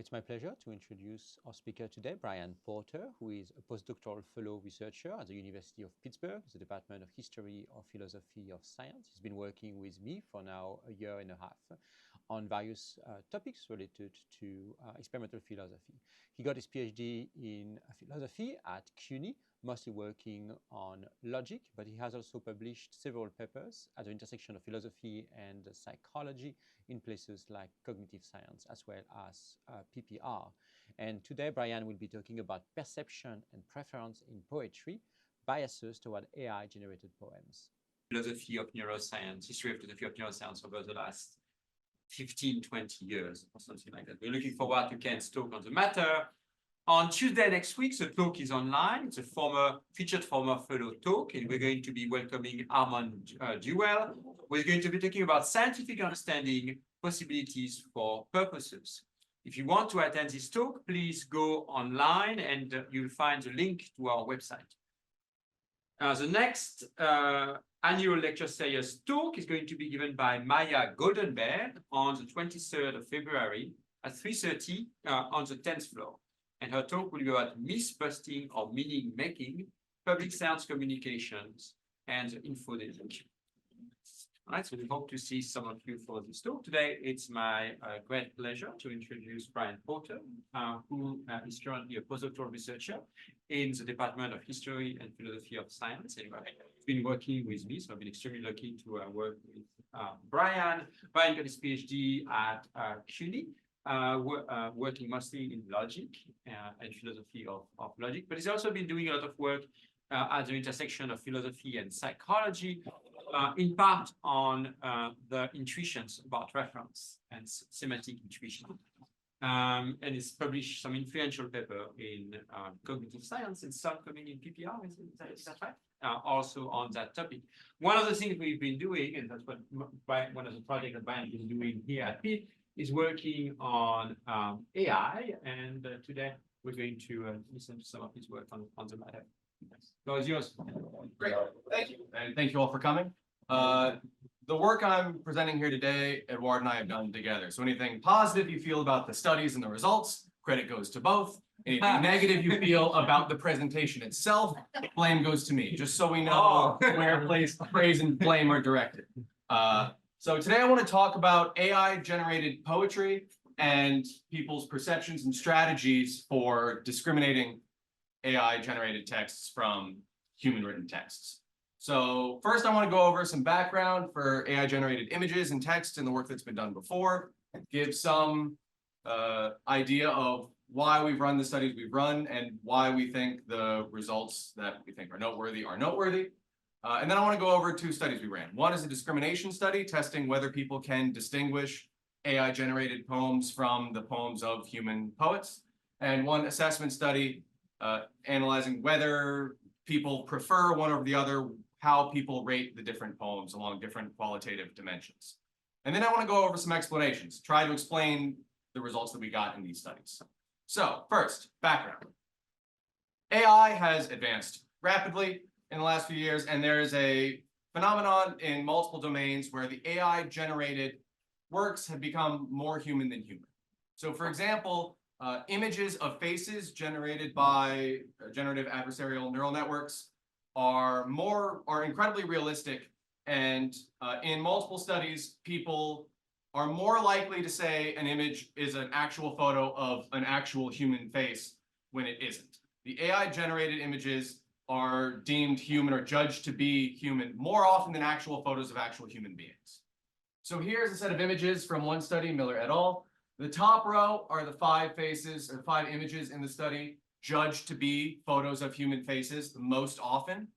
It's my pleasure to introduce our speaker today, Brian Porter, who is a postdoctoral fellow researcher at the University of Pittsburgh, the Department of History or Philosophy of Science. He's been working with me for now a year and a half on various topics related to experimental philosophy. He got his PhD in philosophy at CUNY, mostly working on logic, but he has also published several papers at the intersection of philosophy and psychology in places like cognitive science as well as PPR. And today, Brian will be talking about perception and preference in poetry, biases toward AI-generated poems. Philosophy of neuroscience, history of philosophy of neuroscience over the last 15, 20 years or something like that. We're looking forward to Ken's talk on the matter. On Tuesday next week, the talk is online. It's a featured former fellow talk, and we're going to be welcoming Armand Duell. We're going to be talking about scientific understanding possibilities for purposes. If you want to attend this talk, please go online and you'll find the link to our website. The next annual lecture series talk is going to be given by Maya Goldenberg on the 23rd of February at 3:30 on the 10th floor. And her talk will be about myth-busting or meaning-making, public science communications, and infodemic. All right, so we hope to see some of you for this talk today. It's my great pleasure to introduce Brian Porter, who is currently a postdoctoral researcher in the Department of History and Philosophy of Science. And he's been working with me, so I've been extremely lucky to work with Brian. Brian got his PhD at CUNY. Working mostly in logic and philosophy of logic, but he's also been doing a lot of work at the intersection of philosophy and psychology, in part on the intuitions about reference and semantic intuition. And he's published some influential paper in cognitive science and some coming in PPR, is that right? Also on that topic. One of the things we've been doing, and that's what one of the projects that Brian is doing here at Pitt, is working on AI, and today we're going to listen to some of his work on the matter. So it's yours. Great, thank you. And thank you all for coming. The work I'm presenting here today, Edouard and I have done together. So anything positive you feel about the studies and the results, credit goes to both. Anything negative you feel about the presentation itself, blame goes to me, just so we know where praise and blame are directed. So today I want to talk about AI-generated poetry and people's perceptions and strategies for discriminating AI-generated texts from human-written texts. So first I want to go over some background for AI-generated images and text and the work that's been done before, give some idea of why we've run the studies we've run and why we think the results that we think are noteworthy are noteworthy. And then I want to go over two studies we ran. One is a discrimination study testing whether people can distinguish AI-generated poems from the poems of human poets, and one assessment study analyzing whether people prefer one over the other, how people rate the different poems along different qualitative dimensions. And then I want to go over some explanations, try to explain the results that we got in these studies. So first, background. AI has advanced rapidly in the last few years, and there is a phenomenon in multiple domains where the AI-generated works have become more human than human. So for example, images of faces generated by generative adversarial neural networks are incredibly realistic, and in multiple studies, people are more likely to say an image is an actual photo of an actual human face when it isn't. The AI-generated images are deemed human or judged to be human more often than actual photos of actual human beings. So here's a set of images from one study, Miller et al. The top row are the 5 faces or 5 images in the study judged to be photos of human faces the most often,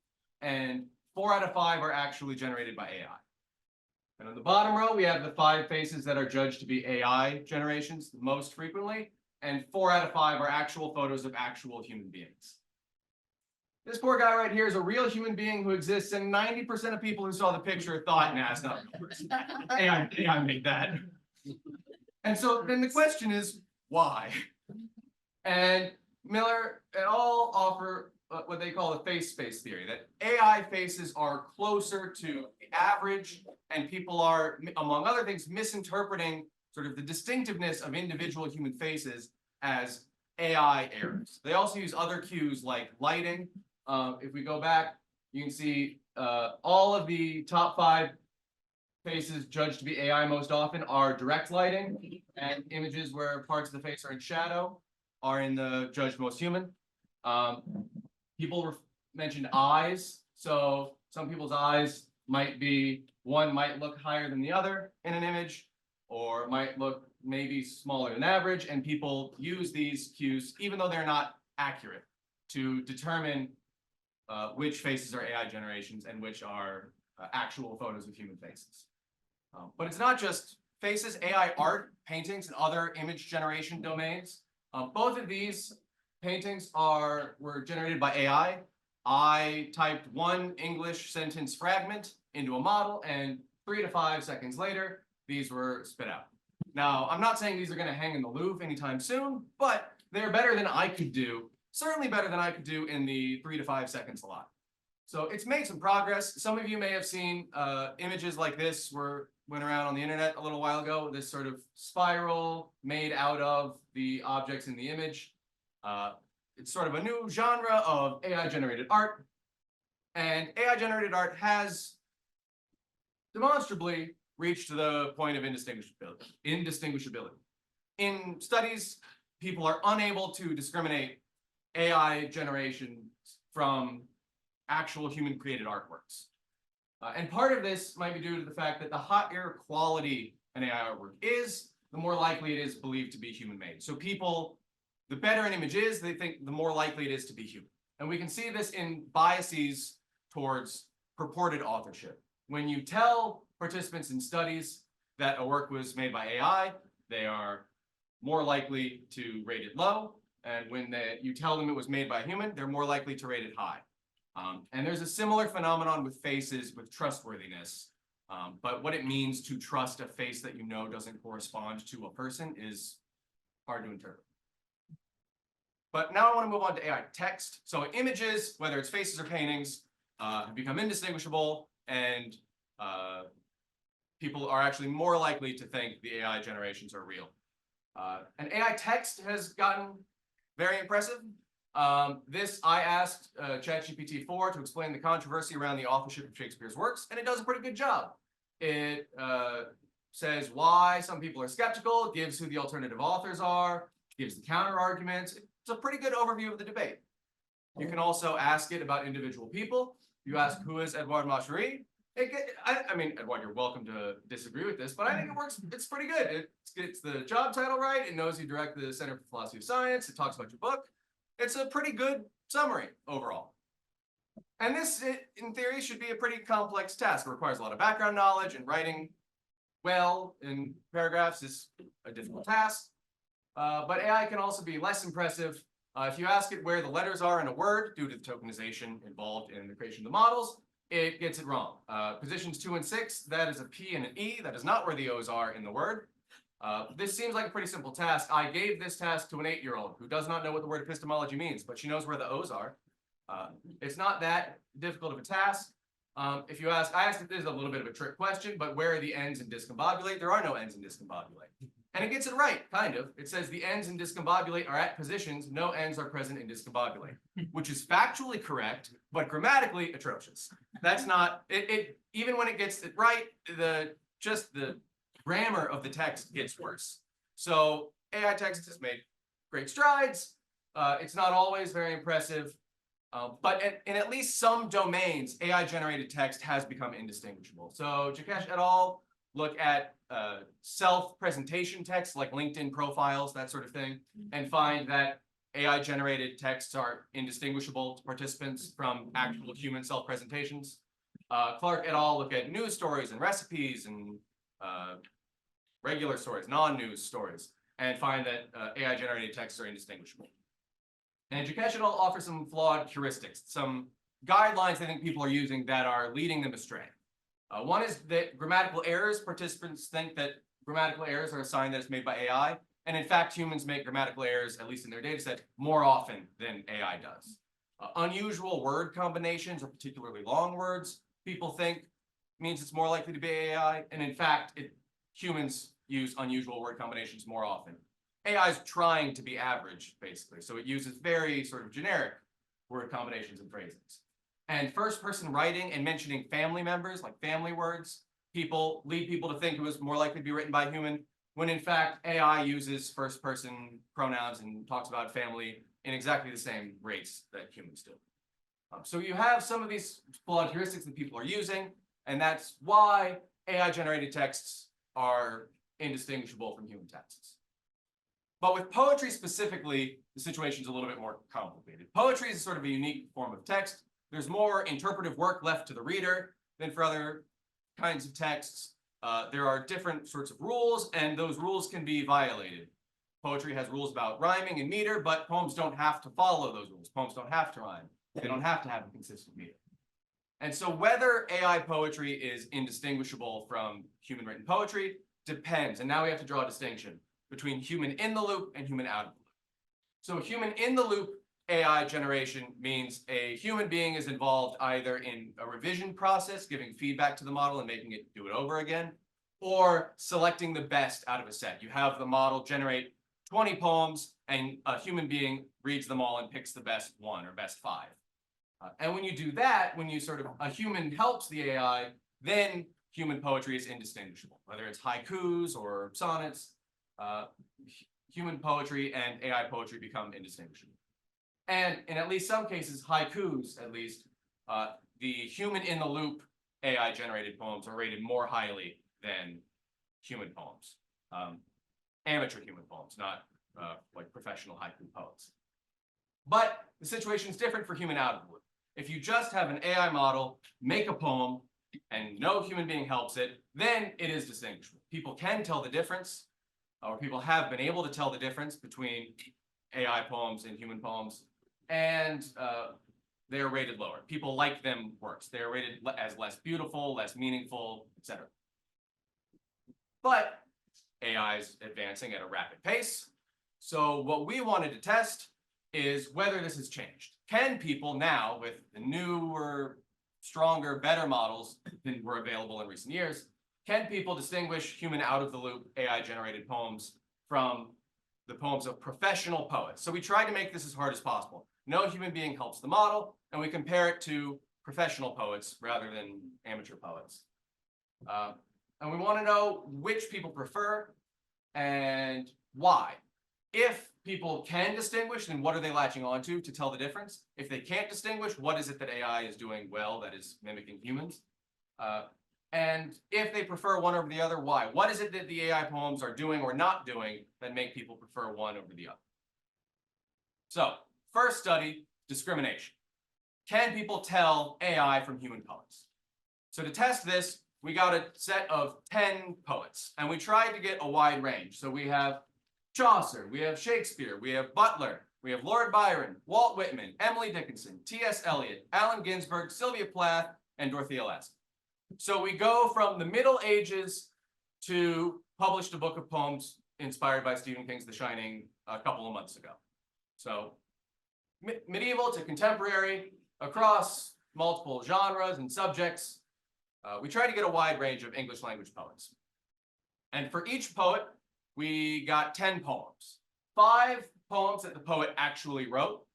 and 4 out of 5 are actually generated by AI. And on the bottom row, we have the 5 faces that are judged to be AI generations most frequently, and 4 out of 5 are actual photos of actual human beings. This poor guy right here is a real human being who exists, and 90% of people who saw the picture thought, nah, it's not a person. AI made that. And so then the question is, why? And Miller et al. Offer what they call the face space theory, that AI faces are closer to the average, and people are, among other things, misinterpreting sort of the distinctiveness of individual human faces as AI errors. They also use other cues like lighting. If we go back, you can see all of the top 5 faces judged to be AI most often are direct lighting, and images where parts of the face are in shadow are in the judged most human. People mentioned eyes. So some people's eyes might be, one might look higher than the other in an image, or might look maybe smaller than average. And people use these cues, even though they're not accurate, to determine which faces are AI generations and which are actual photos of human faces. But it's not just faces, AI art, paintings, and other image generation domains. Both of these paintings were generated by AI. I typed one English sentence fragment into a model, and 3 to 5 seconds later, these were spit out. Now, I'm not saying these are going to hang in the Louvre anytime soon, but they're better than I could do, certainly better than I could do in the 3 to 5 seconds allotted. So it's made some progress. Some of you may have seen images like this went around on the internet a little while ago, this sort of spiral made out of the objects in the image. It's sort of a new genre of AI-generated art. And AI-generated art has demonstrably reached the point of indistinguishability. In studies, people are unable to discriminate AI generations from actual human-created artworks. And part of this might be due to the fact that the higher quality an AI artwork is, the more likely it is believed to be human-made. So people, the better an image is, they think the more likely it is to be human. And we can see this in biases towards purported authorship. When you tell participants in studies that a work was made by AI, they are more likely to rate it low. And when you tell them it was made by a human, they're more likely to rate it high. And there's a similar phenomenon with faces with trustworthiness. But what it means to trust a face that you know doesn't correspond to a person is hard to interpret. But now I want to move on to AI text. So images, whether it's faces or paintings, have become indistinguishable, and people are actually more likely to think the AI generations are real. And AI text has gotten very impressive. I asked ChatGPT-4 to explain the controversy around the authorship of Shakespeare's works, and it does a pretty good job. It says why some people are skeptical, gives who the alternative authors are, gives the counter arguments. It's a pretty good overview of the debate. You can also ask it about individual people. You ask, who is Edouard Machery? I mean, Edouard, you're welcome to disagree with this, but I think it works. It's pretty good. It gets the job title right. It knows you direct the Center for Philosophy of Science. It talks about your book. It's a pretty good summary overall. And this, in theory, should be a pretty complex task. It requires a lot of background knowledge, and writing well in paragraphs is a difficult task. But AI can also be less impressive. If you ask it where the letters are in a word, due to the tokenization involved in the creation of the models, it gets it wrong. Positions 2 and 6, that is a P and an E. That is not where the O's are in the word. This seems like a pretty simple task. I gave this task to an 8-year-old who does not know what the word epistemology means, but she knows where the O's are. It's not that difficult of a task. If you ask, I asked if this is a little bit of a trick question, but where are the ends in discombobulate? There are no ends in discombobulate. And it gets it right, kind of. It says the ends in discombobulate are at positions, no ends are present in discombobulate, which is factually correct, but grammatically atrocious. That's not, even when it gets it right, the grammar of the text gets worse. So AI text has made great strides. It's not always very impressive, but in at least some domains, AI-generated text has become indistinguishable. So Jakesh et al. Look at self-presentation text like LinkedIn profiles, that sort of thing, and find that AI-generated texts are indistinguishable to participants from actual human self-presentations. Clark et al. Look at news stories and recipes and regular stories, non-news stories, and find that AI-generated texts are indistinguishable. And Jakesh et al. Offer some flawed heuristics, some guidelines they think people are using that are leading them astray. One is that grammatical errors, participants think that grammatical errors are a sign that it's made by AI. And in fact, humans make grammatical errors, at least in their data set, more often than AI does. Unusual word combinations, or particularly long words, people think means it's more likely to be AI. And in fact, humans use unusual word combinations more often. AI is trying to be average, basically. So it uses very sort of generic word combinations and phrases. And first-person writing and mentioning family members, like family words, lead people to think it was more likely to be written by a human, when in fact AI uses first-person pronouns and talks about family in exactly the same rates that humans do. So you have some of these flawed heuristics that people are using, and that's why AI-generated texts are indistinguishable from human texts. But with poetry specifically, the situation is a little bit more complicated. Poetry is sort of a unique form of text. There's more interpretive work left to the reader than for other kinds of texts. There are different sorts of rules, and those rules can be violated. Poetry has rules about rhyming and meter, but poems don't have to follow those rules. Poems don't have to rhyme. They don't have to have a consistent meter. And so whether AI poetry is indistinguishable from human written poetry depends. And now we have to draw a distinction between human in the loop and human out of the loop. So human in the loop AI generation means a human being is involved either in a revision process, giving feedback to the model and making it do it over again, or selecting the best out of a set. You have the model generate 20 poems and a human being reads them all and picks the best one or best 5. And when you do that, when you sort of, a human helps the AI, then human poetry is indistinguishable. Whether it's haikus or sonnets, human poetry and AI poetry become indistinguishable. And in at least some cases, haikus at least, the human in the loop AI generated poems are rated more highly than human poems. Amateur human poems, not like professional haiku poets. But the situation is different for human out of the loop. If you just have an AI model make a poem and no human being helps it, then it is distinguishable. People can tell the difference, or people have been able to tell the difference between AI poems and human poems, and they are rated lower. People like them worse. They are rated as less beautiful, less meaningful, etc. But AI is advancing at a rapid pace. So what we wanted to test is whether this has changed. Can people now, with the newer, stronger, better models than were available in recent years, can people distinguish human out-of-the-loop AI-generated poems from the poems of professional poets? So we tried to make this as hard as possible. No human being helps the model, and we compare it to professional poets rather than amateur poets. And we want to know which people prefer and why. If people can distinguish, then what are they latching onto to tell the difference? If they can't distinguish, what is it that AI is doing well that is mimicking humans? And if they prefer one over the other, why? What is it that the AI poems are doing or not doing that make people prefer one over the other? So, first study, discrimination. Can people tell AI from human poets? So to test this, we got a set of 10 poets, and we tried to get a wide range. So we have Chaucer, we have Shakespeare, we have Butler, we have Lord Byron, Walt Whitman, Emily Dickinson, T.S. Eliot, Allen Ginsberg, Sylvia Plath, and Dorothea Lasker. So we go from the Middle Ages to published a book of poems inspired by Stephen King's The Shining a couple of months ago. So medieval to contemporary, across multiple genres and subjects, we try to get a wide range of English language poets. And for each poet, we got 10 poems. 5 poems that the poet actually wrote.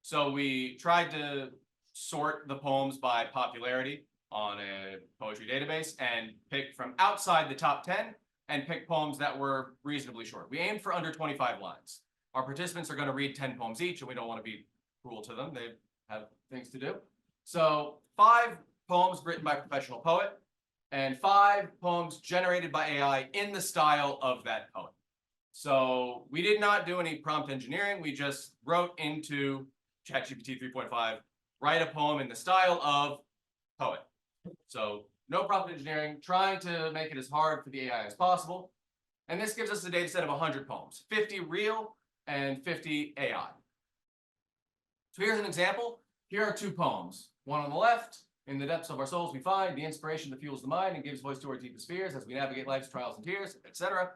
So we tried to sort the poems by popularity on a poetry database and pick from outside the top 10 and pick poems that were reasonably short. We aimed for under 25 lines. Our participants are going to read 10 poems each, and we don't want to be cruel to them. They have things to do. So 5 poems written by a professional poet and 5 poems generated by AI in the style of that poet. So we did not do any prompt engineering. We just wrote into ChatGPT 3.5, write a poem in the style of poet. So no prompt engineering, trying to make it as hard for the AI as possible. And this gives us a data set of 100 poems, 50 real and 50 AI. So here's an example. Here are 2 poems. One on the left, in the depths of our souls we find the inspiration that fuels the mind and gives voice to our deepest fears as we navigate life's trials and tears, etc.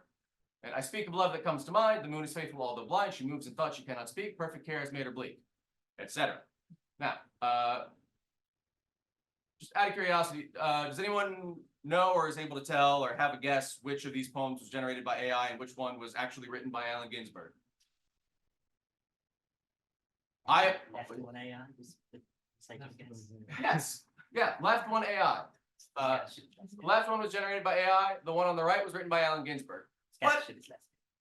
And I speak of love that comes to mind. The moon is faithful, although blind. She moves in thought she cannot speak. Perfect care has made her bleak, etc. Now, just out of curiosity, does anyone know or is able to tell or have a guess which of these poems was generated by AI and which one was actually written by Allen Ginsberg? Left one AI. Yes, yeah, left one AI. Left one was generated by AI. The one on the right was written by Allen Ginsberg. But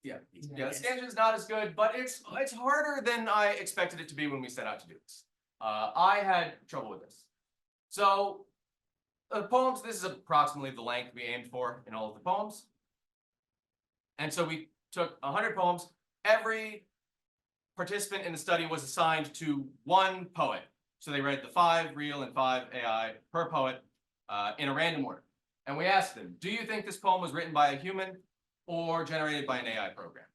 yeah, the sketch is not as good, but it's harder than I expected it to be when we set out to do this. I had trouble with this. So the poems, this is approximately the length we aimed for in all of the poems. And so we took 100 poems. Every participant in the study was assigned to one poet. So they read the 5 real and 5 AI per poet in a random order. And we asked them, do you think this poem was written by a human or generated by an AI program?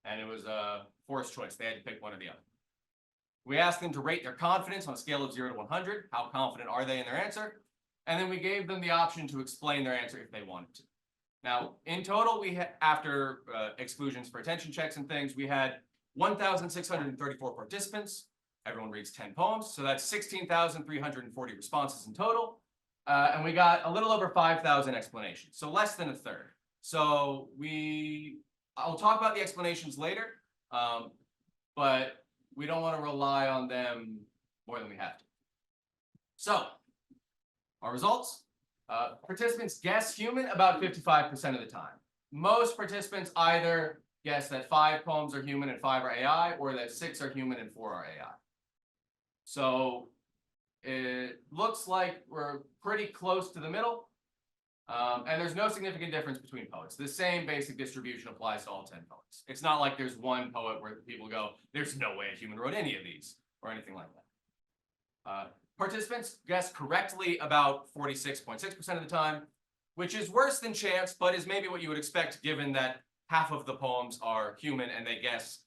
And it was a forced choice. They had to pick one or the other. We asked them to rate their confidence on a scale of 0 to 100. How confident are they in their answer? And then we gave them the option to explain their answer if they wanted to. Now, in total, we had, after exclusions for attention checks and things, we had 1,634 participants. Everyone reads 10 poems, so that's 16,340 responses in total. And we got a little over 5,000 explanations, so less than a third. So I'll talk about the explanations later, but we don't want to rely on them more than we have to. So, our results. Participants guess human about 55% of the time. Most participants either guess that 5 poems are human and 5 are AI, or that 6 are human and 4 are AI. So it looks like we're pretty close to the middle, and there's no significant difference between poets. The same basic distribution applies to all 10 poets. It's not like there's one poet where people go, there's no way a human wrote any of these, or anything like that. Participants guess correctly about 46.6% of the time, which is worse than chance, but is maybe what you would expect given that half of the poems are human and they guess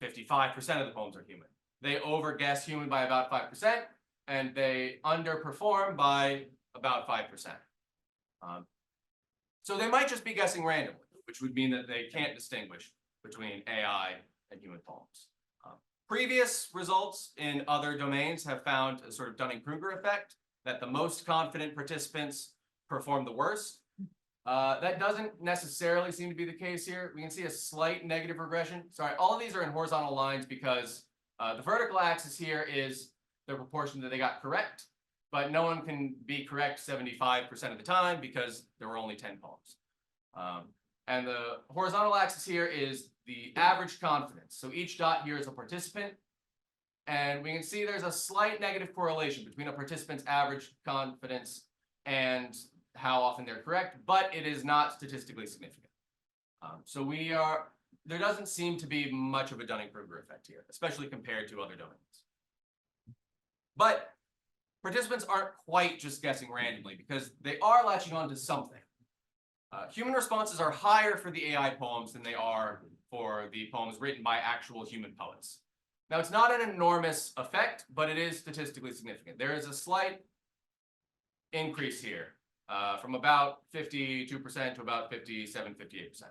55% of the poems are human. They overguess human by about 5%, and they underperform by about 5%. So they might just be guessing randomly, which would mean that they can't distinguish between AI and human poems. Previous results in other domains have found a sort of Dunning-Kruger effect, that the most confident participants perform the worst. That doesn't necessarily seem to be the case here. We can see a slight negative regression. Sorry, all of these are in horizontal lines because the vertical axis here is the proportion that they got correct, but no one can be correct 75% of the time because there were only 10 poems. And the horizontal axis here is the average confidence. So each dot here is a participant, and we can see there's a slight negative correlation between a participant's average confidence and how often they're correct, but it is not statistically significant. So there doesn't seem to be much of a Dunning-Kruger effect here, especially compared to other domains. But participants aren't quite just guessing randomly because they are latching on to something. Human responses are higher for the AI poems than they are for the poems written by actual human poets. Now, it's not an enormous effect, but it is statistically significant. There is a slight increase here from about 52% to about 57, 58%.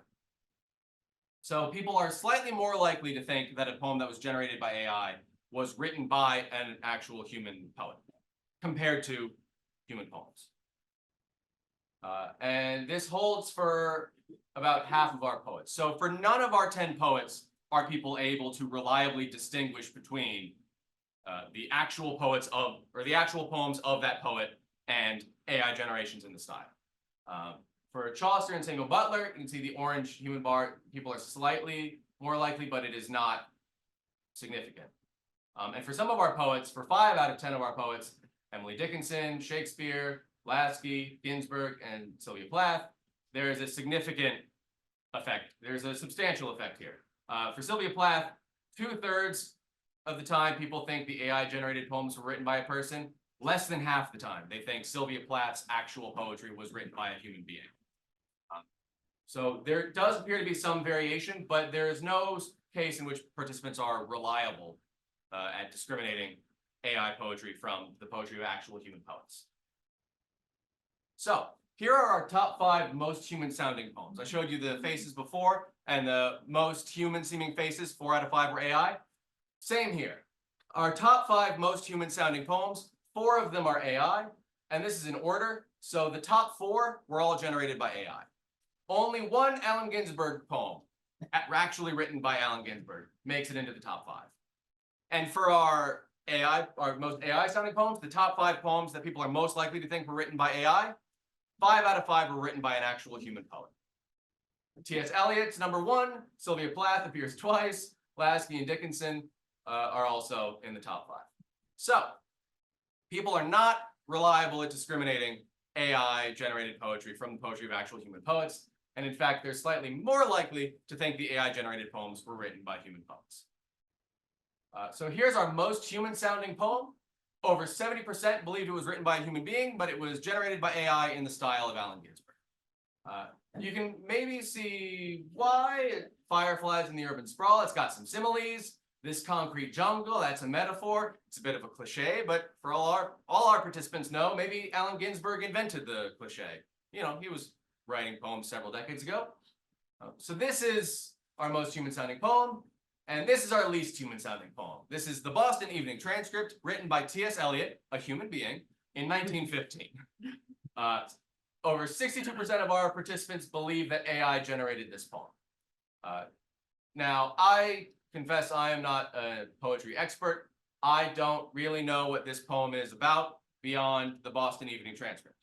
So people are slightly more likely to think that a poem that was generated by AI was written by an actual human poet compared to human poems. And this holds for about half of our poets. So for none of our 10 poets are people able to reliably distinguish between the actual poets of, or the actual poems of that poet and AI generations in the style. For Chaucer and Samuel Butler, you can see the orange human bar, people are slightly more likely, but it is not significant. And for some of our poets, for 5 out of 10 of our poets, Emily Dickinson, Shakespeare, Lasky, Ginsberg, and Sylvia Plath, there is a significant effect. There's a substantial effect here. For Sylvia Plath, 2/3 of the time people think the AI-generated poems were written by a person. Less than half the time they think Sylvia Plath's actual poetry was written by a human being. So there does appear to be some variation, but there is no case in which participants are reliable at discriminating AI poetry from the poetry of actual human poets. So here are our top 5 most human sounding poems. I showed you the faces before, and the most human seeming faces, 4 out of 5 were AI. Same here. Our top 5 most human sounding poems, 4 of them are AI, and this is in order. So the top 4 were all generated by AI. Only one Allen Ginsberg poem, actually written by Allen Ginsberg, makes it into the top 5. And for our most AI sounding poems, the top 5 poems that people are most likely to think were written by AI, 5 out of 5 were written by an actual human poet. T.S. Eliot's number 1, Sylvia Plath appears twice, Lasky and Dickinson are also in the top 5. So, people are not reliable at discriminating AI-generated poetry from the poetry of actual human poets, and in fact, they're slightly more likely to think the AI-generated poems were written by human poets. So here's our most human-sounding poem. Over 70% believed it was written by a human being, but it was generated by AI in the style of Allen Ginsberg. You can maybe see why. Fireflies in the urban sprawl. It's got some similes. This concrete jungle, that's a metaphor. It's a bit of a cliche, but for all our participants know, maybe Allen Ginsberg invented the cliche. You know, he was writing poems several decades ago. So this is our most human-sounding poem, and this is our least human-sounding poem. This is the Boston Evening Transcript, written by T.S. Eliot, a human being, in 1915. Over 62% of our participants believe that AI generated this poem. Now, I confess I am not a poetry expert. I don't really know what this poem is about beyond the Boston Evening Transcript.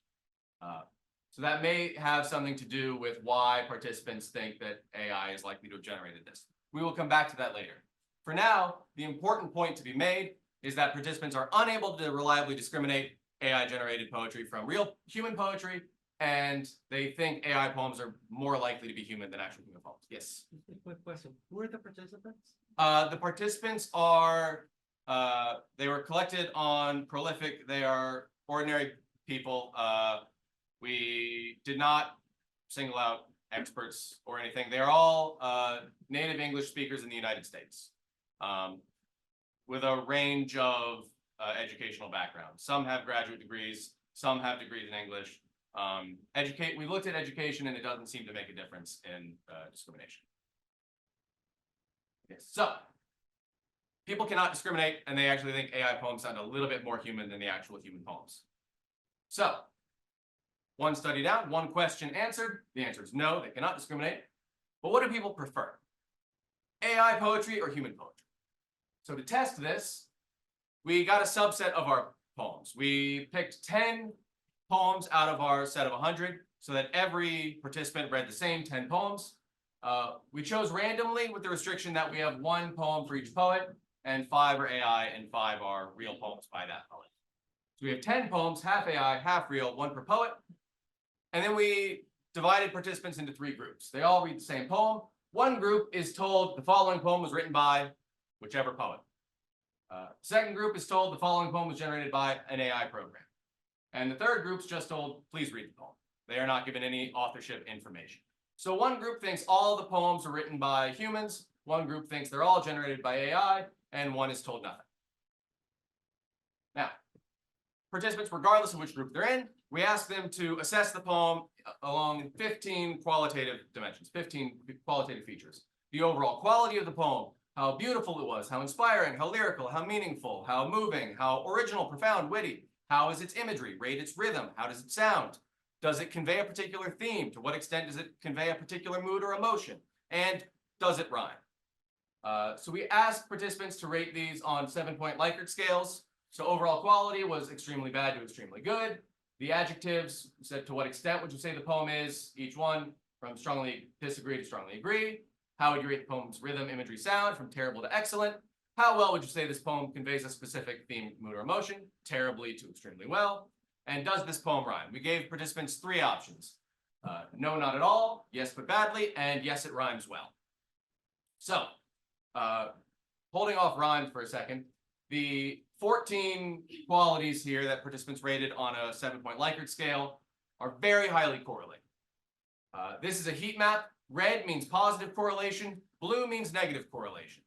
So that may have something to do with why participants think that AI is likely to have generated this. We will come back to that later. For now, the important point to be made is that participants are unable to reliably discriminate AI-generated poetry from real human poetry, and they think AI poems are more likely to be human than actual human poems. Yes? Just a quick question. Who are the participants? The participants are, they were collected on Prolific. They are ordinary people. We did not single out experts or anything. They are all native English speakers in the United States, with a range of educational backgrounds. Some have graduate degrees, some have degrees in English. We looked at education, and it doesn't seem to make a difference in discrimination. Yes. So people cannot discriminate, and they actually think AI poems sound a little bit more human than the actual human poems. So one study down, one question answered. The answer is no, they cannot discriminate. But what do people prefer? AI poetry or human poetry? So to test this, we got a subset of our poems. We picked 10 poems out of our set of 100 so that every participant read the same 10 poems. We chose randomly with the restriction that we have 1 poem for each poet, and 5 are AI and 5 are real poems by that poet. So we have 10 poems, half AI, half real, 1 per poet. And then we divided participants into 3 groups. They all read the same poem. One group is told the following poem was written by whichever poet. Second group is told the following poem was generated by an AI program. And the third group's just told, please read the poem. They are not given any authorship information. So one group thinks all the poems are written by humans, one group thinks they're all generated by AI, and one is told nothing. Now, participants, regardless of which group they're in, we ask them to assess the poem along 15 qualitative dimensions, 15 qualitative features. The overall quality of the poem, how beautiful it was, how inspiring, how lyrical, how meaningful, how moving, how original, profound, witty. How is its imagery? Rate its rhythm. How does it sound? Does it convey a particular theme? To what extent does it convey a particular mood or emotion? And does it rhyme? So we asked participants to rate these on 7-point Likert scales. So overall quality was extremely bad to extremely good. The adjectives said to what extent would you say the poem is, each one from strongly disagree to strongly agree. How would you rate the poem's rhythm, imagery, sound, from terrible to excellent? How well would you say this poem conveys a specific theme, mood, or emotion? Terribly to extremely well. And does this poem rhyme? We gave participants 3 options. No, not at all, yes, but badly, and yes, it rhymes well. So, holding off rhymes for a second, the 14 qualities here that participants rated on a 7-point Likert scale are very highly correlated. This is a heat map. Red means positive correlation, blue means negative correlation.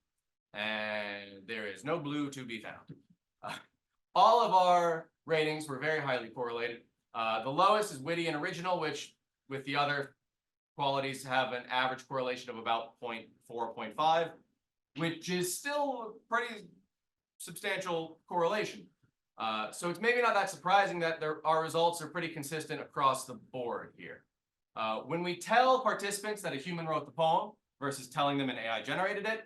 And there is no blue to be found. All of our ratings were very highly correlated. The lowest is witty and original, which with the other qualities have an average correlation of about 0.4, 0.5, which is still a pretty substantial correlation. So it's maybe not that surprising that our results are pretty consistent across the board here. When we tell participants that a human wrote the poem versus telling them an AI generated it,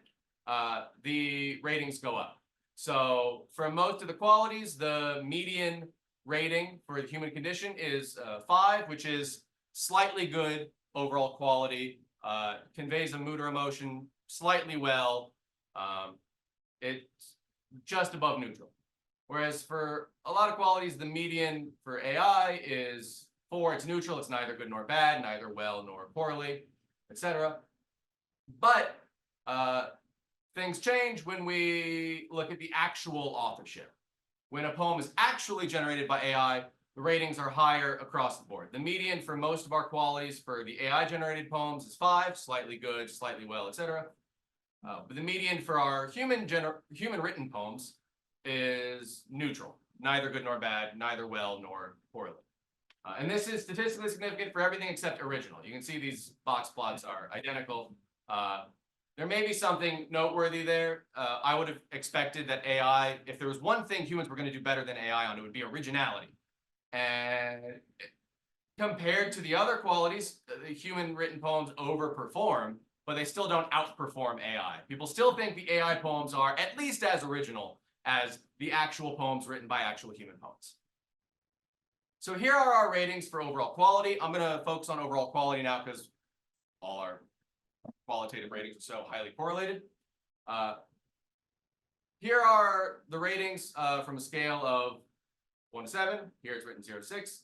the ratings go up. So for most of the qualities, the median rating for the human condition is 5, which is slightly good overall quality, conveys a mood or emotion slightly well. It's just above neutral. Whereas for a lot of qualities, the median for AI is 4. It's neutral. It's neither good nor bad, neither well nor poorly, etc. But things change when we look at the actual authorship. When a poem is actually generated by AI, the ratings are higher across the board. The median for most of our qualities for the AI-generated poems is 5, slightly good, slightly well, etc. But the median for our human-written poems is neutral, neither good nor bad, neither well nor poorly. And this is statistically significant for everything except original. You can see these box plots are identical. There may be something noteworthy there. I would have expected that AI, if there was one thing humans were going to do better than AI on, it would be originality. And compared to the other qualities, the human-written poems overperform, but they still don't outperform AI. People still think the AI poems are at least as original as the actual poems written by actual human poets. So here are our ratings for overall quality. I'm going to focus on overall quality now because all our qualitative ratings are so highly correlated. Here are the ratings from a scale of 1 to 7. Here it's written 0 to 6.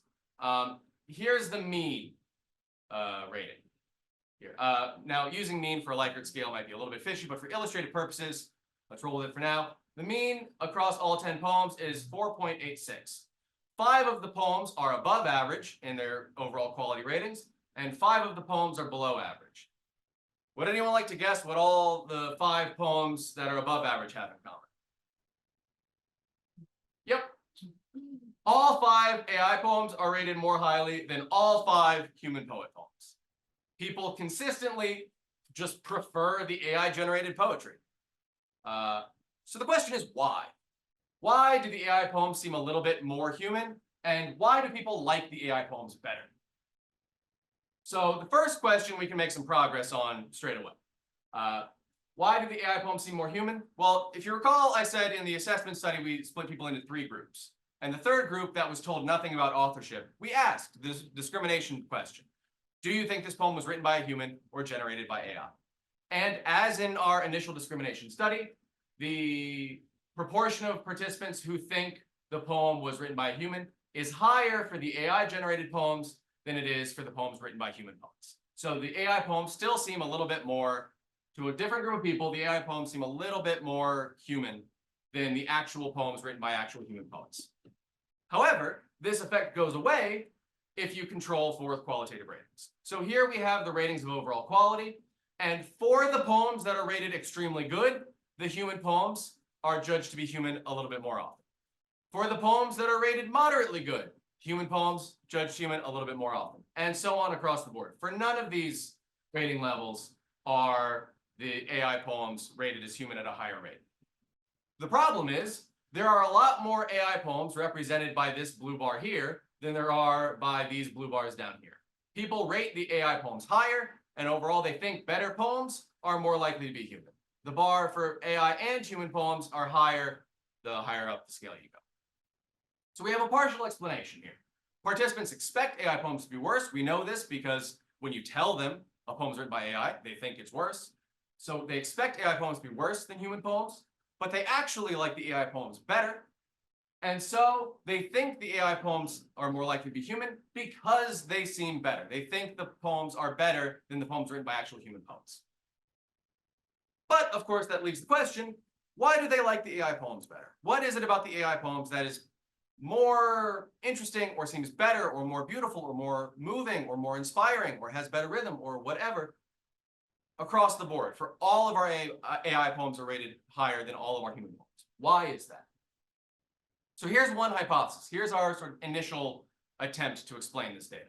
Here's the mean rating. Here. Now, using mean for a Likert scale might be a little bit fishy, but for illustrative purposes, let's roll with it for now. The mean across all 10 poems is 4.86. 5 of the poems are above average in their overall quality ratings, and 5 of the poems are below average. Would anyone like to guess what all the 5 poems that are above average have in common? Yep. All 5 AI poems are rated more highly than all 5 human poet poems. People consistently just prefer the AI-generated poetry. So the question is why? Why do the AI poems seem a little bit more human? And why do people like the AI poems better? So the first question we can make some progress on straight away. Why do the AI poems seem more human? Well, if you recall, I said in the assessment study, we split people into 3 groups. And the third group that was told nothing about authorship, we asked this discrimination question. Do you think this poem was written by a human or generated by AI? And as in our initial discrimination study, the proportion of participants who think the poem was written by a human is higher for the AI-generated poems than it is for the poems written by human poets. So the AI poems still seem a little bit more, to a different group of people, the AI poems seem a little bit more human than the actual poems written by actual human poets. However, this effect goes away if you control for qualitative ratings. So here we have the ratings of overall quality, and for the poems that are rated extremely good, the human poems are judged to be human a little bit more often. For the poems that are rated moderately good, human poems judged human a little bit more often, and so on across the board. For none of these rating levels are the AI poems rated as human at a higher rate. The problem is there are a lot more AI poems represented by this blue bar here than there are by these blue bars down here. People rate the AI poems higher, and overall they think better poems are more likely to be human. The bar for AI and human poems are higher, the higher up the scale you go. So we have a partial explanation here. Participants expect AI poems to be worse. We know this because when you tell them a poem is written by AI, they think it's worse. So they expect AI poems to be worse than human poems, but they actually like the AI poems better. And so they think the AI poems are more likely to be human because they seem better. They think the poems are better than the poems written by actual human poets. But of course, that leaves the question, why do they like the AI poems better? What is it about the AI poems that is more interesting or seems better or more beautiful or more moving or more inspiring or has better rhythm or whatever across the board? For all of our AI poems are rated higher than all of our human poems. Why is that? So here's one hypothesis. Here's our sort of initial attempt to explain this data.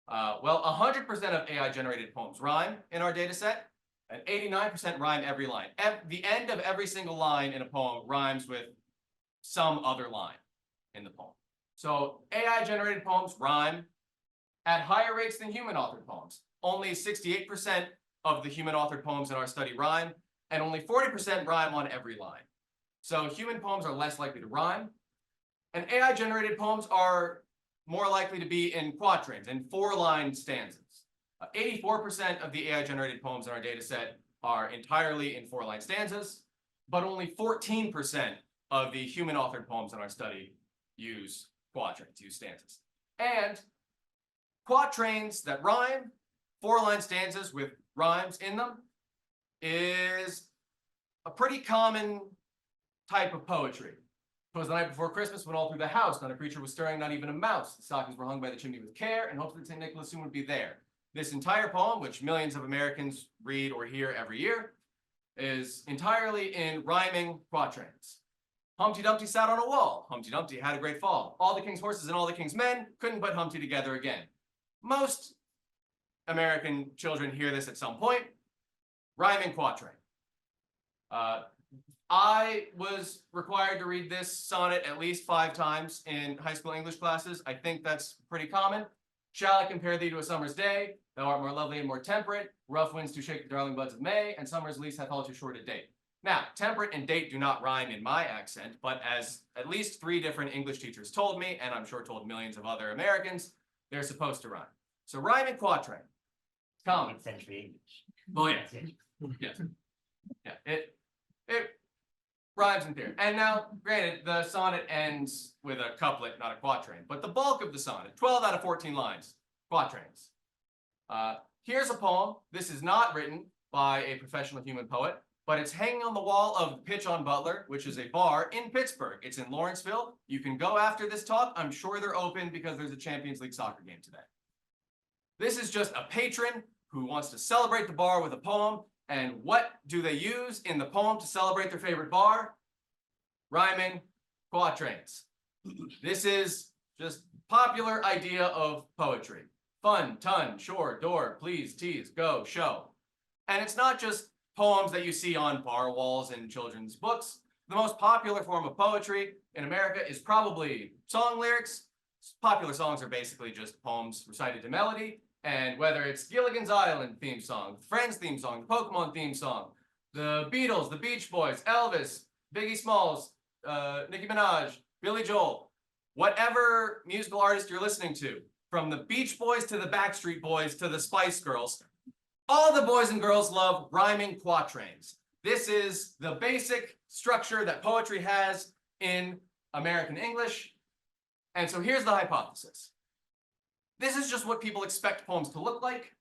Well, 100% of AI-generated poems rhyme in our data set, and 89% rhyme every line. The end of every single line in a poem rhymes with some other line. in the poem. So AI generated poems rhyme at higher rates than human authored poems. Only 68% of the human authored poems in our study rhyme, and only 40% rhyme on every line. So human poems are less likely to rhyme, and AI generated poems are more likely to be in quatrains, in 4-line stanzas. 84% of the AI generated poems in our data set are entirely in 4-line stanzas, but only 14% of the human authored poems in our study use quatrains, use stanzas. And quatrains that rhyme, 4-line stanzas with rhymes in them, is a pretty common type of poetry. It was the night before Christmas when all through the house not a creature was stirring, not even a mouse. The stockings were hung by the chimney with care in hopes that St. Nicholas soon would be there. This entire poem, which millions of Americans read or hear every year, is entirely in rhyming quatrains. Humpty Dumpty sat on a wall. Humpty Dumpty had a great fall. All the king's horses and all the king's men couldn't put Humpty together again. Most American children hear this at some point. Rhyming quatrain. I was required to read this sonnet at least 5 times in high school English classes. I think that's pretty common. Shall I compare thee to a summer's day? Thou art more lovely and more temperate. Rough winds do shake the darling buds of May, and summer's lease hath all too short a date. Now, temperate and date do not rhyme in my accent, but as at least 3 different English teachers told me, and I'm sure told millions of other Americans, they're supposed to rhyme. So rhyming quatrain. Common. 19th century English. Oh yeah. Yes. Yeah. It rhymes in theory. And now, granted, the sonnet ends with a couplet, not a quatrain, but the bulk of the sonnet, 12 out of 14 lines, quatrains. Here's a poem. This is not written by a professional human poet, but it's hanging on the wall of Pitch on Butler, which is a bar in Pittsburgh. It's in Lawrenceville. You can go after this talk. I'm sure they're open because there's a Champions League soccer game today. This is just a patron who wants to celebrate the bar with a poem. And what do they use in the poem to celebrate their favorite bar? Rhyming quatrains. This is just popular idea of poetry. Fun, ton, shore, door, please, tease, go, show. And it's not just poems that you see on bar walls in children's books. The most popular form of poetry in America is probably song lyrics. Popular songs are basically just poems recited to melody. And whether it's Gilligan's Island theme song, Friends theme song, the Pokemon theme song, the Beatles, the Beach Boys, Elvis, Biggie Smalls, Nicki Minaj, Billy Joel, whatever musical artist you're listening to, from the Beach Boys to the Backstreet Boys to the Spice Girls, all the boys and girls love rhyming quatrains. This is the basic structure that poetry has in American English. And so here's the hypothesis. This is just what people expect poems to look like.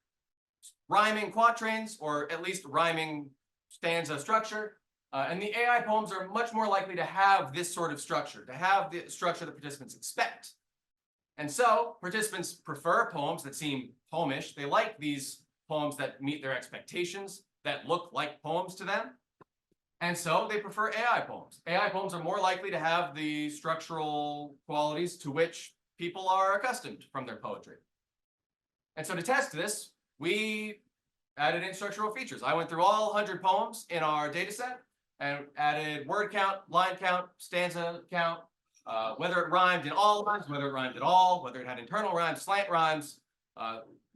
Rhyming quatrains, or at least rhyming stanza structure. And the AI poems are much more likely to have this sort of structure, to have the structure that participants expect. And so participants prefer poems that seem poemish. They like these poems that meet their expectations, that look like poems to them. And so they prefer AI poems. AI poems are more likely to have the structural qualities to which people are accustomed from their poetry. And so to test this, we added in structural features. I went through all 100 poems in our data set and added word count, line count, stanza count, whether it rhymed in all lines, whether it rhymed at all, whether it had internal rhymes, slant rhymes,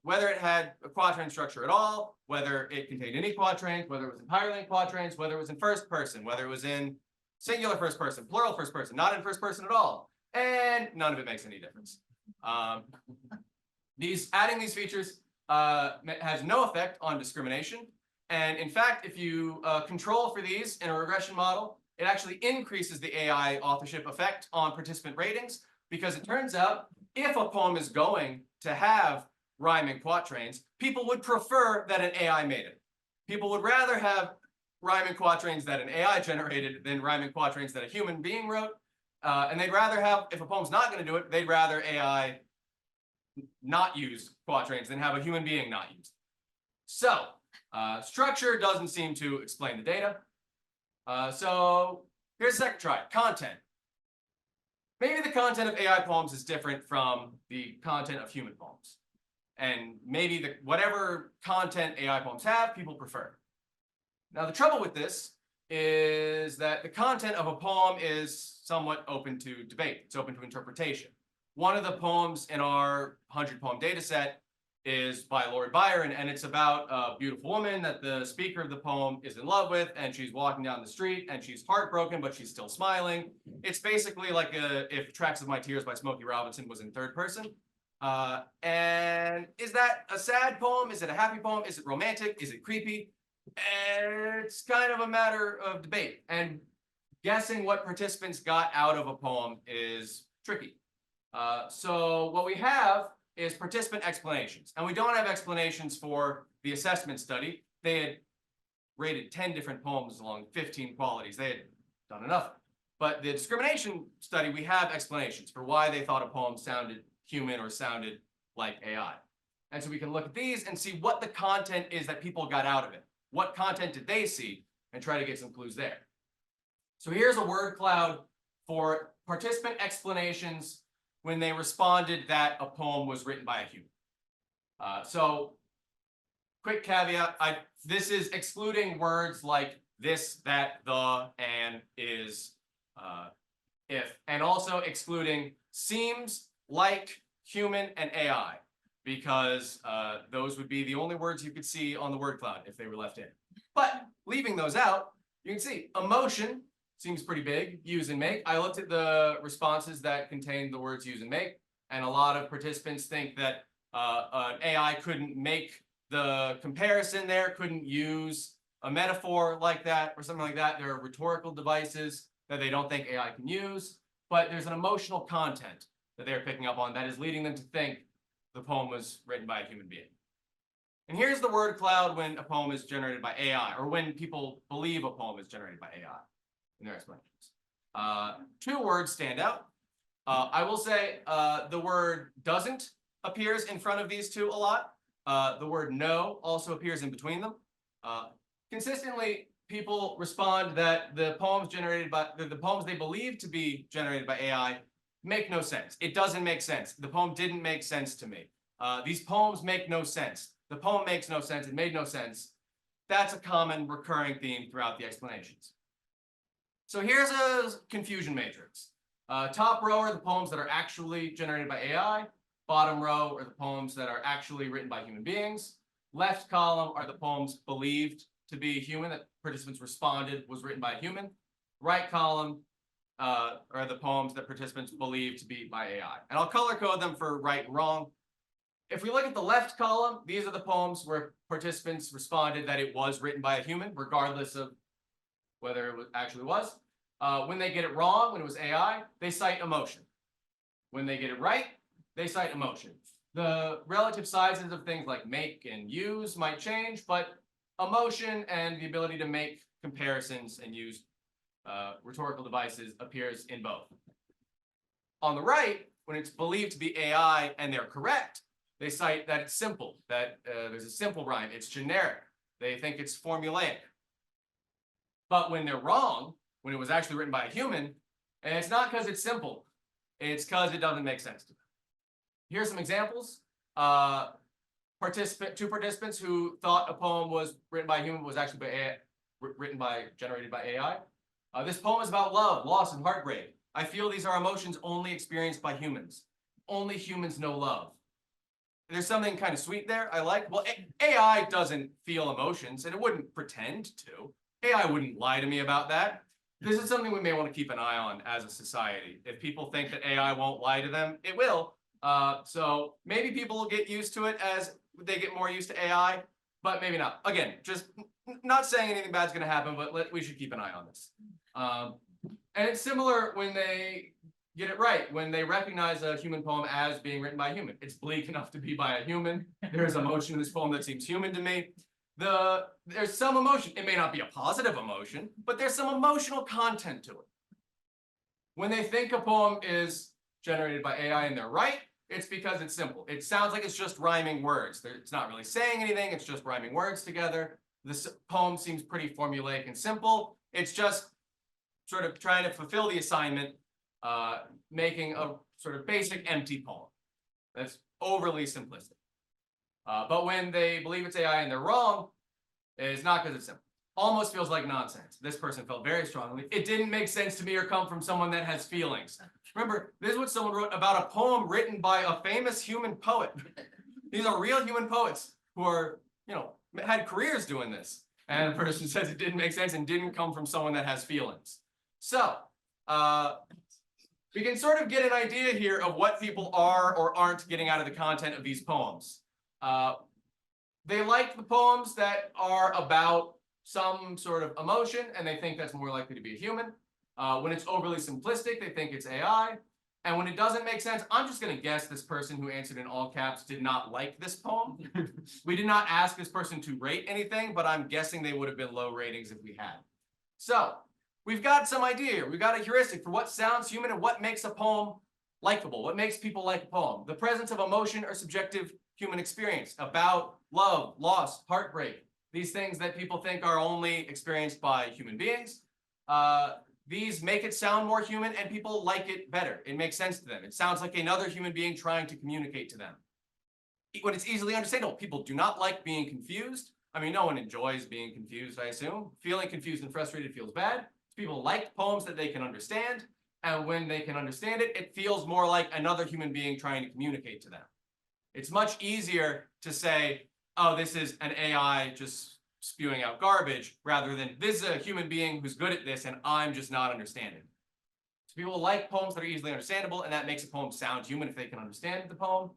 whether it had a quatrain structure at all, whether it contained any quatrains, whether it was entirely in quatrains, whether it was in first person, whether it was in singular first person, plural first person, not in first person at all. And none of it makes any difference. Adding these features has no effect on discrimination. And in fact, if you control for these in a regression model, it actually increases the AI authorship effect on participant ratings, because it turns out if a poem is going to have rhyming quatrains, people would prefer that an AI made it. People would rather have rhyming quatrains that an AI generated than rhyming quatrains that a human being wrote. And they'd rather have, if a poem's not going to do it, they'd rather AI not use quatrains than have a human being not use it. So structure doesn't seem to explain the data. So here's the second try, content. Maybe the content of AI poems is different from the content of human poems. And maybe whatever content AI poems have, people prefer. Now the trouble with this is is that the content of a poem is somewhat open to debate. It's open to interpretation. One of the poems in our 100-poem data set is by Lord Byron, and it's about a beautiful woman that the speaker of the poem is in love with, and she's walking down the street, and she's heartbroken, but she's still smiling. It's basically like if Tracks of My Tears by Smokey Robinson was in third person. And is that a sad poem? Is it a happy poem? Is it romantic? Is it creepy? And it's kind of a matter of debate. And guessing what participants got out of a poem is tricky. So what we have is participant explanations. And we don't have explanations for the assessment study. They had rated 10 different poems along 15 qualities. They had done enough. But the discrimination study, we have explanations for why they thought a poem sounded human or sounded like AI. And so we can look at these and see what the content is that people got out of it. What content did they see, and try to get some clues there. So here's a word cloud for participant explanations when they responded that a poem was written by a human. So quick caveat, this is excluding words like this, that, the, and, is, if, and also excluding seems, like, human, and AI, because those would be the only words you could see on the word cloud if they were left in. But leaving those out, you can see emotion seems pretty big, use and make. I looked at the responses that contained the words use and make, and a lot of participants think that an AI couldn't make the comparison there, couldn't use a metaphor like that or something like that. There are rhetorical devices that they don't think AI can use, but there's an emotional content that they're picking up on that is leading them to think the poem was written by a human being. And here's the word cloud when a poem is generated by AI, or when people believe a poem is generated by AI in their explanations. Two words stand out. I will say the word doesn't appears in front of these two a lot. The word no also appears in between them. Consistently, people respond that the poems generated by the poems they believe to be generated by AI make no sense. It doesn't make sense. The poem didn't make sense to me. These poems make no sense. The poem makes no sense. It made no sense. That's a common recurring theme throughout the explanations. So here's a confusion matrix. Top row are the poems that are actually generated by AI. Bottom row are the poems that are actually written by human beings. Left column are the poems believed to be human, that participants responded was written by a human. Right column are the poems that participants believe to be by AI. And I'll color code them for right and wrong. If we look at the left column, these are the poems where participants responded that it was written by a human, regardless of whether it actually was. When they get it wrong, when it was AI, they cite emotion. When they get it right, they cite emotion. The relative sizes of things like make and use might change, but emotion and the ability to make comparisons and use rhetorical devices appears in both. On the right, when it's believed to be AI and they're correct, they cite that it's simple, that there's a simple rhyme, it's generic. They think it's formulaic. But when they're wrong, when it was actually written by a human, and it's not because it's simple, it's because it doesn't make sense to them. Here's some examples. Two participants who thought a poem was written by a human was actually generated by AI. This poem is about love, loss, and heartbreak. I feel these are emotions only experienced by humans. Only humans know love. There's something kind of sweet there I like. Well, AI doesn't feel emotions, and it wouldn't pretend to. AI wouldn't lie to me about that. This is something we may want to keep an eye on as a society. If people think that AI won't lie to them, it will. So maybe people will get used to it as they get more used to AI, but maybe not. Again, just not saying anything bad's going to happen, but we should keep an eye on this. And it's similar when they get it right, when they recognize a human poem as being written by a human. It's bleak enough to be by a human. There's emotion in this poem that seems human to me. There's some emotion. It may not be a positive emotion, but there's some emotional content to it. When they think a poem is generated by AI and they're right, it's because it's simple. It sounds like it's just rhyming words. It's not really saying anything. It's just rhyming words together. This poem seems pretty formulaic and simple. It's just sort of trying to fulfill the assignment, making a sort of basic empty poem. That's overly simplistic. But when they believe it's AI and they're wrong, it's not because it's simple. almost feels like nonsense. This person felt very strongly. It didn't make sense to me or come from someone that has feelings. Remember, this is what someone wrote about a poem written by a famous human poet. These are real human poets who are, had careers doing this. And the person says it didn't make sense and didn't come from someone that has feelings. So, we can sort of get an idea here of what people are or aren't getting out of the content of these poems. They like the poems that are about some sort of emotion, and they think that's more likely to be a human. When it's overly simplistic, they think it's AI. And when it doesn't make sense, I'm just going to guess this person who answered in all caps did not like this poem. We did not ask this person to rate anything, but I'm guessing they would have been low ratings if we had. So we've got some idea here. We've got a heuristic for what sounds human and what makes a poem likable, what makes people like a poem. The presence of emotion or subjective human experience about love, loss, heartbreak, these things that people think are only experienced by human beings. These make it sound more human and people like it better. It makes sense to them. It sounds like another human being trying to communicate to them. When it's easily understandable, people do not like being confused. I mean, no one enjoys being confused, I assume. Feeling confused and frustrated feels bad. People like poems that they can understand. And when they can understand it, it feels more like another human being trying to communicate to them. It's much easier to say, oh, this is an AI just spewing out garbage, rather than this is a human being who's good at this and I'm just not understanding. So people like poems that are easily understandable, and that makes a poem sound human if they can understand the poem.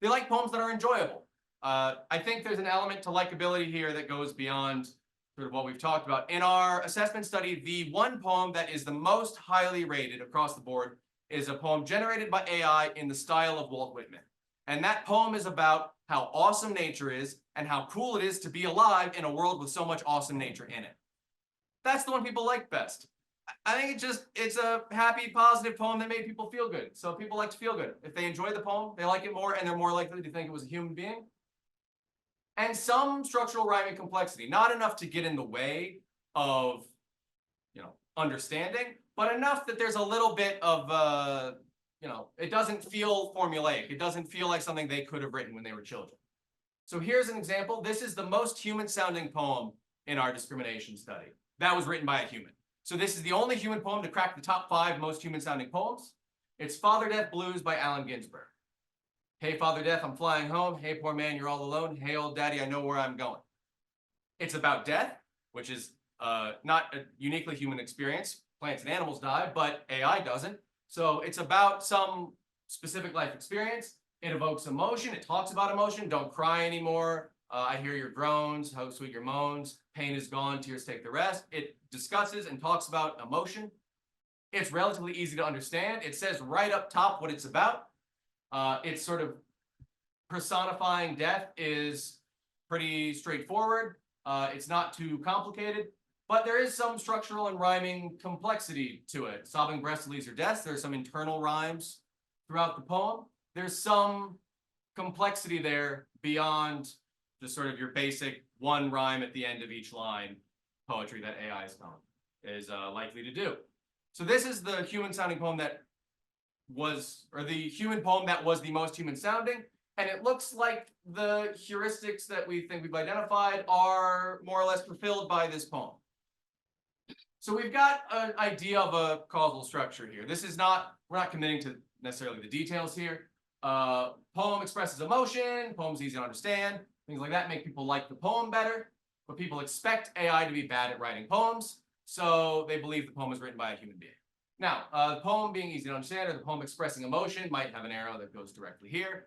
They like poems that are enjoyable. I think there's an element to likability here that goes beyond sort of what we've talked about. In our assessment study, the one poem that is the most highly rated across the board is a poem generated by AI in the style of Walt Whitman. And that poem is about how awesome nature is and how cool it is to be alive in a world with so much awesome nature in it. That's the one people like best. I think it's a happy, positive poem that made people feel good. So people like to feel good. If they enjoy the poem, they like it more, and they're more likely to think it was a human being. And some structural rhyming complexity, not enough to get in the way of, understanding, but enough that there's a little bit of, it doesn't feel formulaic. It doesn't feel like something they could have written when they were children. So here's an example. This is the most human sounding poem in our discrimination study. That was written by a human. So this is the only human poem to crack the top 5 most human sounding poems. It's Father Death Blues by Allen Ginsberg. Hey, Father Death, I'm flying home. Hey, poor man, you're all alone. Hey, old daddy, I know where I'm going. It's about death, which is not a uniquely human experience. Plants and animals die, but AI doesn't. So it's about some specific life experience. It evokes emotion. It talks about emotion. Don't cry anymore. I hear your groans. How sweet your moans. Pain is gone. Tears take the rest. It discusses and talks about emotion. It's relatively easy to understand. It says right up top what it's about. It's sort of personifying death is pretty straightforward. It's not too complicated, but there is some structural and rhyming complexity to it. Sobbing breasts, leaves, or deaths. There's some internal rhymes throughout the poem. There's some complexity there beyond just sort of your basic one rhyme at the end of each line poetry that AI is likely to do. So this is the human sounding poem that was, or the human poem that was the most human sounding. And it looks like the heuristics that we think we've identified are more or less fulfilled by this poem. So we've got an idea of a causal structure here. This is not, we're not committing to necessarily the details here. Poem expresses emotion, poem's easy to understand, things like that make people like the poem better, but people expect AI to be bad at writing poems, so they believe the poem is written by a human being. Now, the poem being easy to understand or the poem expressing emotion might have an arrow that goes directly here.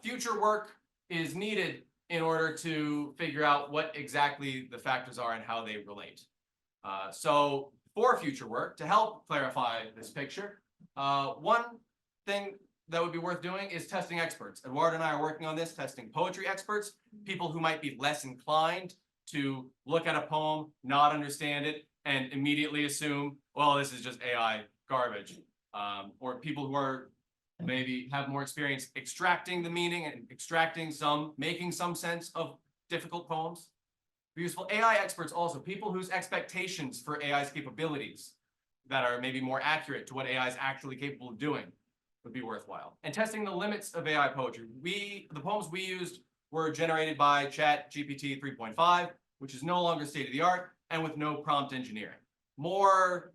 Future work is needed in order to figure out what exactly the factors are and how they relate. So for future work, to help clarify this picture, one thing that would be worth doing is testing experts. Eduardo and I are working on this, testing poetry experts, people who might be less inclined to look at a poem, not understand it, and immediately assume, well, this is just AI garbage. Or people who are maybe have more experience extracting the meaning and making some sense of difficult poems. Useful AI experts also, people whose expectations for AI's capabilities that are maybe more accurate to what AI is actually capable of doing would be worthwhile. And testing the limits of AI poetry. The poems we used were generated by ChatGPT 3.5, which is no longer state of the art. and with no prompt engineering. More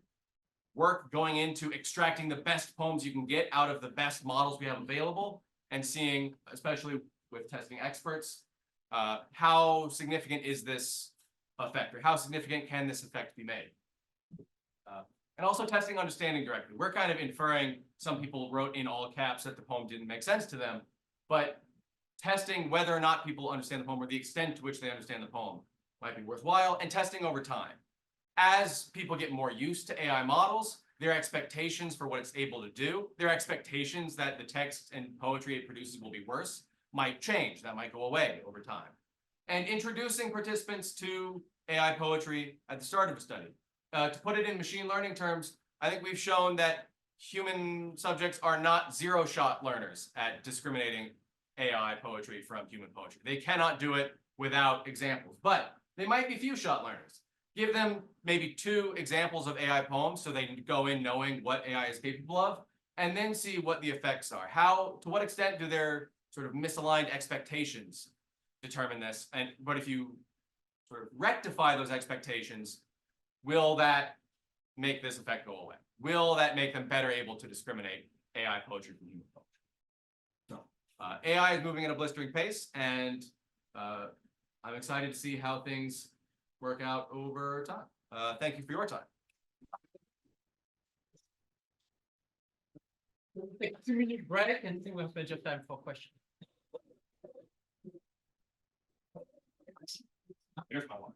work going into extracting the best poems you can get out of the best models we have available and seeing, especially with testing experts, how significant is this effect, or how significant can this effect be made? And also testing understanding directly. We're kind of inferring, some people wrote in all caps that the poem didn't make sense to them, but testing whether or not people understand the poem or the extent to which they understand the poem might be worthwhile, and testing over time. As people get more used to AI models, their expectations for what it's able to do, their expectations that the text and poetry it produces will be worse, might change. That might go away over time. And introducing participants to AI poetry at the start of a study. To put it in machine learning terms, I think we've shown that human subjects are not zero-shot learners at discriminating AI poetry from human poetry. They cannot do it without examples, but they might be few-shot learners. Give them maybe 2 examples of AI poems so they can go in knowing what AI is capable of, and then see what the effects are. To what extent do their sort of misaligned expectations determine this? But if you sort of rectify those expectations, will that make this effect go away? Will that make them better able to discriminate AI poetry from human poetry? So AI is moving at a blistering pace, and I'm excited to see how things work out over time. Thank you for your time. We'll take a 2-minute break and then we'll have plenty of time for questions. Here's my one.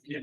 Yeah.